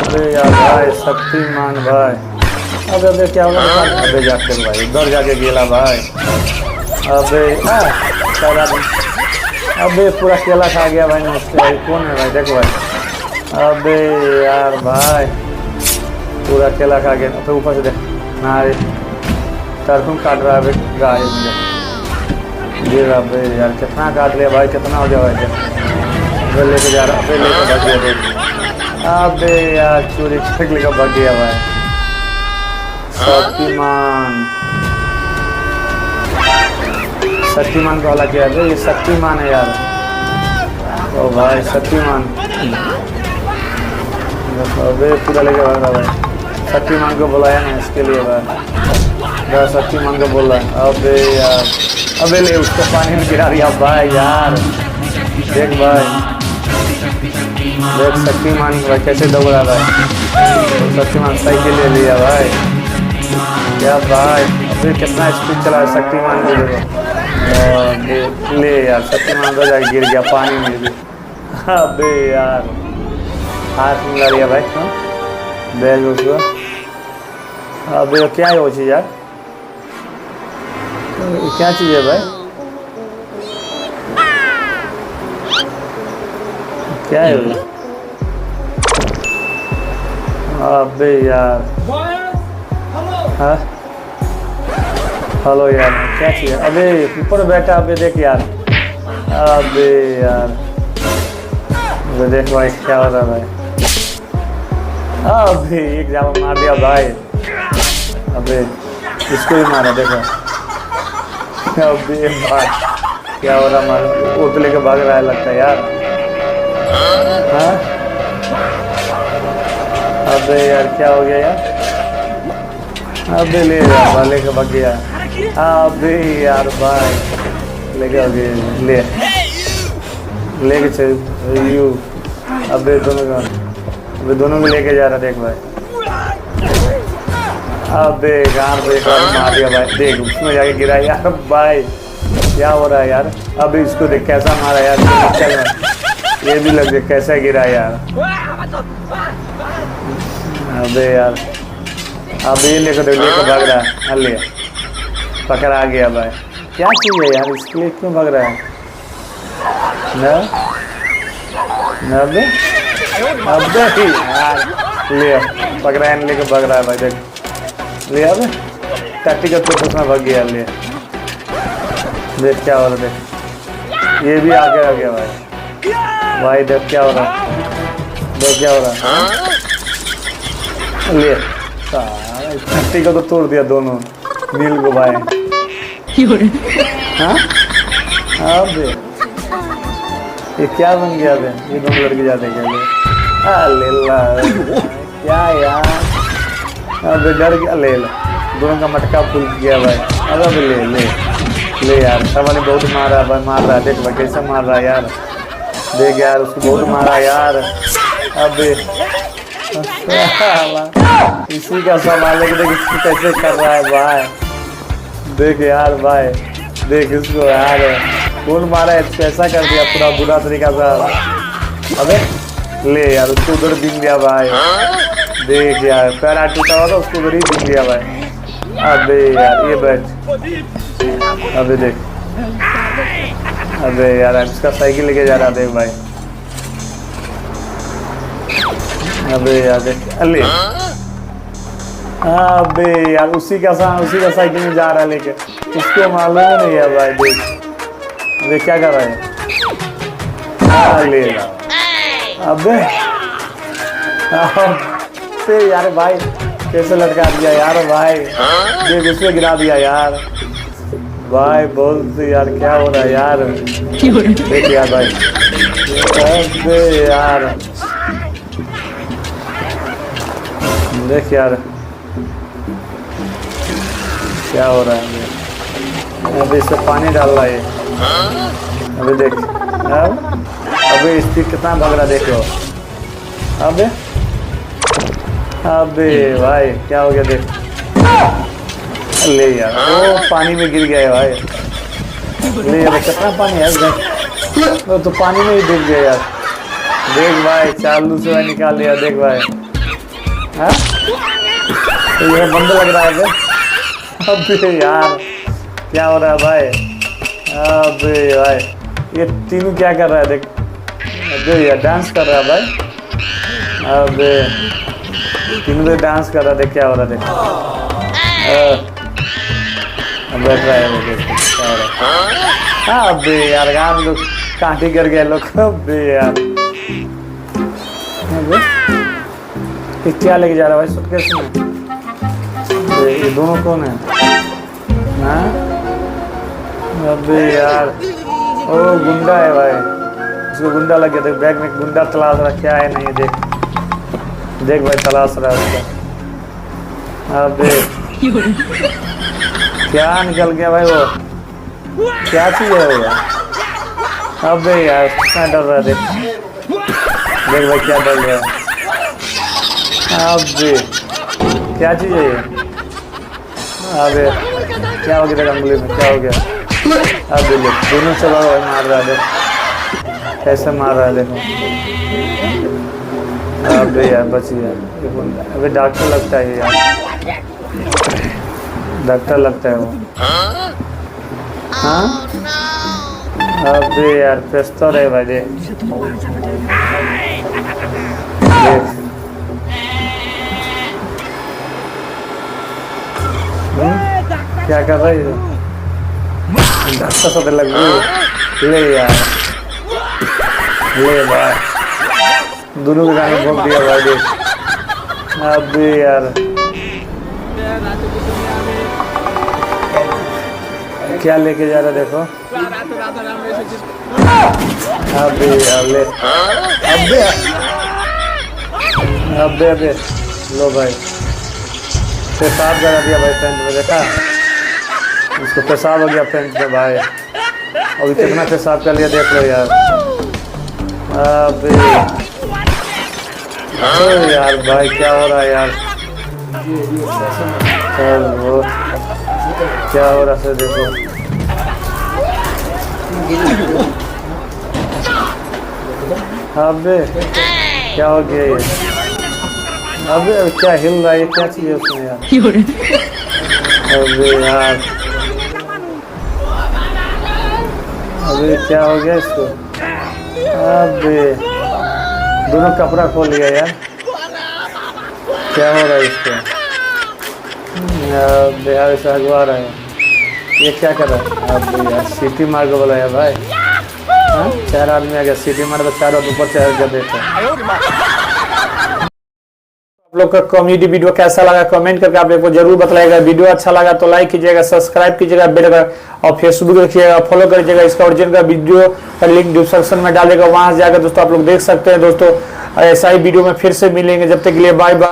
अबे यार भाई शक्तिमान भाई। अबे क्या होगा? अबे जाके भाई उधर जाके गेला भाई। अबे सारा अबे पूरा केला खा गया भाई मुझसे। भाई कौन है भाई? देखो भाई। अबे यार भाई पूरा केला खा गया। तो ऊपर से देख ना तरकुन काट रहा है गाय मुझे। ये अबे यार कितना काट लिया भाई, कितना हो गया भाई? अबे लेके जा रहा, अबे लेके भाग गया देख। अबे यार चोरी कर लेकर भाग गया भाई शक्तिमान। शक्तिमान को हला किया ये शक्तिमान है यार। ओ भाई शक्तिमान। अबे पूरा लेके भाग रहा भाई। शक्तिमान को बुलाया ना इसके लिए भाई। शक्तिमान को बोला। अबे यार अबे ले उसको पानी में गिरा दिया भाई यार। देख भाई देख शक्तिमान भाई कैसे दौड़ा रहा है। शक्तिमान साइकिल ले लिया भाई। क्या भाई अबे कितना स्पीड चला है शक्तिमान को देखो। ले यार शक्तिमान तो जाके गिर गया पानी में भी। अबे यार हाथ मिला लिया भाई। हाँ बैग उसको। अबे क्या है वो चीज़ यार? क्या चीज़ है भाई? क्या है वो? अबे यार हाँ हेलो यार क्या चीज़ है? अबे ऊपर बैठा। अबे देख यार। अबे यार अबे देख भाई क्या हो रहा है भाई। अबे एक जावा मार दिया भाई। अबे इसको भी मारा देखो। अबे भाई क्या हो रहा मार वो तो लेके भाग रहा है लगता है यार। हाँ अबे यार क्या हो गया यार? अबे ले यार लेके भाग गया। अबे यार भाई लेके आ गए ले लेके चल यू। अबे दोनों को लेके जा रहा देख भाई। अबे गान देख मार दिया भाई। देख उसमें जाके गिरा यार भाई। क्या हो रहा है यार? अबे इसको देख कैसा मारा यार। ये भी लग देख कैसा गिरा यार। अबे यार अब ये लेकर भाग रहा है। ले पकड़ा गया भाई। क्या चीज़ है यार? इसके लिए क्यों भाग रहा है? अबे यार ले पकड़ा है लेकर भाग रहा है भाई। देख ले अब टैक्टिकल तो उसमें भाग गया। ले देख क्या हो रहा है? देख ये भी आगे आ गया भाई। देख क्या हो रहा है? देख क्या हो रहा है? ले टैक्टिकल तो तोड़ दिया दोनों नील को भाई। हाँ अबे ये क्या बन गया? अबे ये दोनों लड़के जाते क्या यार? अबे डर गया। ले दोनों का मटका फूल गया भाई। अब ले यार सब वाले बहुत मारा भाई। मार रहा है देख भाई कैसे मार रहा है यार। देख यार उसको बहुत मारा यार। अबे इसी का सवाल है कि देख इसको कैसे कर रहा है भाई। देख यार भाई देख इसको यार कौन मारा है? कैसा कर दिया पूरा बुरा तरीका से। अबे ले यार उसको उधर दिख दिया भाई। देख यार पैर टूटा हुआ था उसको उधर ही दिख दिया भाई। अबे यार ये बैठ। अबे देख अबे यार इसका साइकिल लेके जा रहा देख भाई। अबे यार देख अले। अबे यार उसी का साइकिल में जा रहा है लेके। उसको मालूम नहीं है भाई। देख क्या कर रहा है? ले अबे यार भाई कैसे लटका दिया यार भाई। देख उसमें गिरा दिया यार भाई। बहुत यार क्या हो रहा है यार? देख यार भाई। अबे यार देख यार क्या हो रहा है? अभी इससे पानी डाल रहा है। अभी देख अबे स्पीड कितना भाग रहा देखो। अबे भाई क्या हो गया? देख ले यार वो पानी में गिर गया है भाई। ले यार कितना पानी है? वो तो पानी में ही डूब गया यार। देख भाई चालू से निकाल लिया। देख भाई हाँ? तो ये बंद लग रहा है बे। अबे यार क्या हो रहा है भाई? अबे भाई ये तीनों क्या कर रहा है देख। अबे यार डांस कर रहा है भाई। अबे तीनों पे डांस कर रहा है, देख क्या हो रहा है देख। बैठ रहा है वो, देख क्या हो रहा है। हाँ अबे यार गाँव लोग कांटी कर गए लोग। अबे यार अबे ये क्या लेके जा रहा है भाई सूटकेस में? ये दोनों कौन है? हाँ अबे यार ओ गुंडा है भाई, उसको गुंडा लग गया। देख बैग में गुंडा तलाश रहा, क्या है नहीं देख। देख भाई तलाश रहा है उसका। अबे क्या निकल गया भाई वो? क्या चीज है वो? अबे यार कितना डर रहा है देख। देख भाई क्या डर रहा है। अबे क्या चीज है ये? अबे क्या हो गया देख अंगुली में, क्या हो गया? अबे देख दोनों चला भाई मार रहा है देख, कैसे मार रहा है देखो। अबे यार बच गया। अबे डॉक्टर लगता है यार, डॉक्टर लगता है वो। हाँ अबे यार पेस्तर है भाई देख। क्या कर रहा है डॉक्टर साथ लग गई। ले यार ले भाई दोनों के गाने भोग दिया भाई देख। अबे यार क्या लेके जा रहा देखो। अबे यार ले। अबे अबे अबे लो भाई पेशाब करा दिया भाई पेंट में, देखा उसको पेशाब हो गया पेंट में भाई। अभी कितना पेशाब कर लिया देख लो यार। अबे यार भाई क्या हो रहा है यार? चल वो क्या हो रहा है देखो। अबे क्या हो गया ये? अबे क्या हिल रहा है ये? क्या चीज है उसमें यार? अबे यार अबे क्या हो गया इसको? अबे दोनों कपड़ा खोल लिया यार, क्या हो रहा है इसको? अबे यार ऐसा हगवा रहा है ये, क्या कर रहा है? अबे यार सीटी मार के बोला यार भाई। हाँ 4 आदमी आ गया, सीटी मार तो 4 ऊपर चढ़ गया देखो। आप लोग का कॉमेडी वीडियो कैसा लगा कमेंट करके आप लोग को जरूर बताइएगा। वीडियो अच्छा लगा तो लाइक कीजिएगा, सब्सक्राइब कीजिएगा, बेल का और फेसबुक देखिएगा, फॉलो करिएगा। इसका ओरिजिनल का वीडियो का लिंक डिस्क्रिप्शन में डालेगा, वहां से जाकर दोस्तों आप लोग देख सकते हैं। दोस्तों ऐसा ही वीडियो में फिर से मिलेंगे, जब तक के लिए बाय बाय।